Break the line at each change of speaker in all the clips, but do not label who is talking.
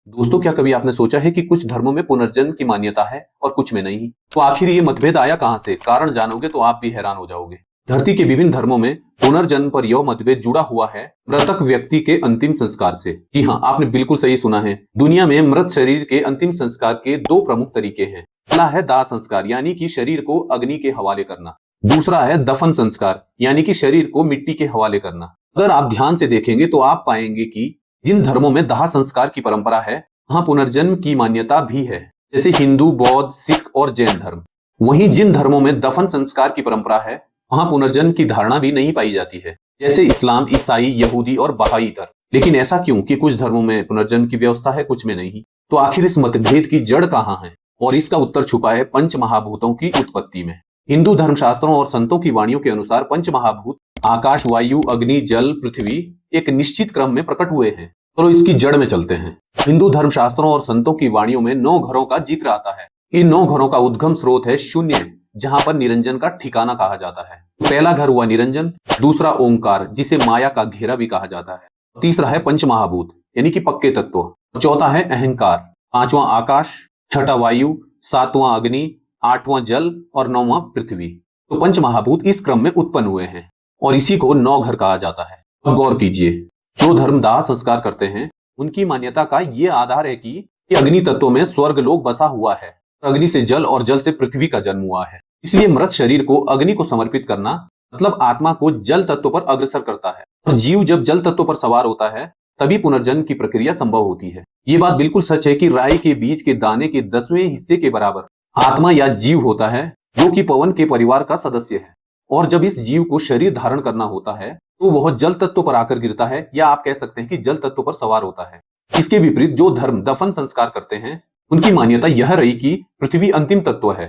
दोस्तों, क्या कभी आपने सोचा है कि कुछ धर्मों में पुनर्जन्म की मान्यता है और कुछ में नहीं? तो आखिर ये मतभेद आया कहां से? कारण जानोगे तो आप भी हैरान हो जाओगे। धरती के विभिन्न धर्मों में पुनर्जन्म पर यह मतभेद जुड़ा हुआ है मृतक व्यक्ति के अंतिम संस्कार से। जी हाँ, आपने बिल्कुल सही सुना है। दुनिया में मृत शरीर के अंतिम संस्कार के दो प्रमुख तरीके हैं। पहला है दाह संस्कार, यानी कि शरीर को अग्नि के हवाले करना। दूसरा है दफन संस्कार, यानी कि शरीर को मिट्टी के हवाले करना। अगर आप ध्यान से देखेंगे तो आप पाएंगे कि जिन धर्मों में दाह संस्कार की परंपरा है, वहां पुनर्जन्म की मान्यता भी है, जैसे हिंदू, बौद्ध, सिख और जैन धर्म। वहीं जिन धर्मों में दफन संस्कार की परंपरा है, वहां पुनर्जन्म की धारणा भी नहीं पाई जाती है, जैसे इस्लाम, ईसाई, यहूदी और बहाई धर्म। लेकिन ऐसा क्यों कि कुछ धर्मों में पुनर्जन्म की व्यवस्था है, कुछ में नहीं? तो आखिर इस मतभेद की जड़ कहाँ है? और इसका उत्तर छुपा है पंच महाभूतों की उत्पत्ति में। हिंदू धर्मशास्त्रों और संतों की वाणियों के अनुसार पंच महाभूत आकाश, वायु, अग्नि, जल, पृथ्वी एक निश्चित क्रम में प्रकट हुए हैं। चलो इसकी जड़ में चलते हैं। हिंदू धर्मशास्त्रों और संतों की वाणियों में 9 घरों का जिक्र आता है। इन 9 घरों का उद्गम स्रोत है शून्य, जहां पर निरंजन का ठिकाना कहा जाता है। पहला घर हुआ निरंजन, दूसरा ओंकार, जिसे माया का घेरा भी कहा जाता है, तीसरा है पंचमहाभूत यानी कि पक्के तत्व, चौथा है अहंकार, पांचवां आकाश, छठा वायु, सातवां अग्नि, आठवां जल और नौवां पृथ्वी। तो पंचमहाभूत इस क्रम में उत्पन्न हुए हैं और इसी को 9 घर कहा जाता है। अब गौर कीजिए, जो धर्म दाह संस्कार करते हैं उनकी मान्यता का ये आधार है कि अग्नि तत्व में स्वर्ग लोक बसा हुआ है, अग्नि से जल और जल से पृथ्वी का जन्म हुआ है। इसलिए मृत शरीर को अग्नि को समर्पित करना मतलब आत्मा को जल तत्व पर अग्रसर करता है। और जीव जब जल तत्व पर सवार होता है तभी पुनर्जन्म की प्रक्रिया संभव होती है। ये बात बिल्कुल सच है कि राई के बीज के दाने के 10वें हिस्से के बराबर आत्मा या जीव होता है, जो कि पवन के परिवार का सदस्य है। और जब इस जीव को शरीर धारण करना होता है तो वह जल तत्व पर आकर गिरता है, या आप कह सकते हैं कि जल तत्व पर सवार होता है। इसके विपरीत जो धर्म दफन संस्कार करते हैं उनकी मान्यता यह रही कि पृथ्वी अंतिम तत्व है,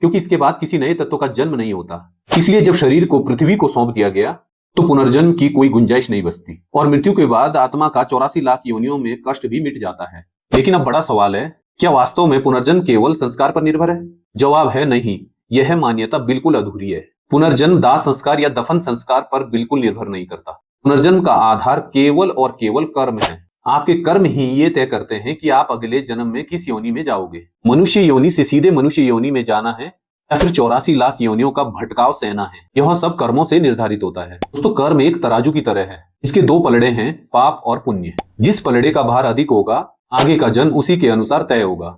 क्योंकि इसके बाद किसी नए तत्व का जन्म नहीं होता। इसलिए जब शरीर को पृथ्वी को सौंप दिया गया तो पुनर्जन्म की कोई गुंजाइश नहीं बचती और मृत्यु के बाद आत्मा का 84 लाख योनियों में कष्ट भी मिट जाता है। लेकिन अब बड़ा सवाल है, क्या वास्तव में पुनर्जन्म केवल संस्कार पर निर्भर है? जवाब है नहीं, यह मान्यता बिल्कुल अधूरी है। पुनर्जन्म दाह संस्कार या दफन संस्कार पर बिल्कुल निर्भर नहीं करता। पुनर्जन्म का आधार केवल और केवल कर्म है। आपके कर्म ही ये तय करते हैं कि आप अगले जन्म में किस योनि में जाओगे। मनुष्य योनि से सीधे मनुष्य योनि में जाना है या फिर 84 लाख योनियों का भटकाव सहना है, यह सब कर्मों से निर्धारित होता है। दोस्तों, कर्म एक तराजू की तरह है। इसके 2 पलड़े हैं, पाप और पुण्य। जिस पलड़े का भार अधिक होगा आगे का जन्म उसी के अनुसार तय होगा।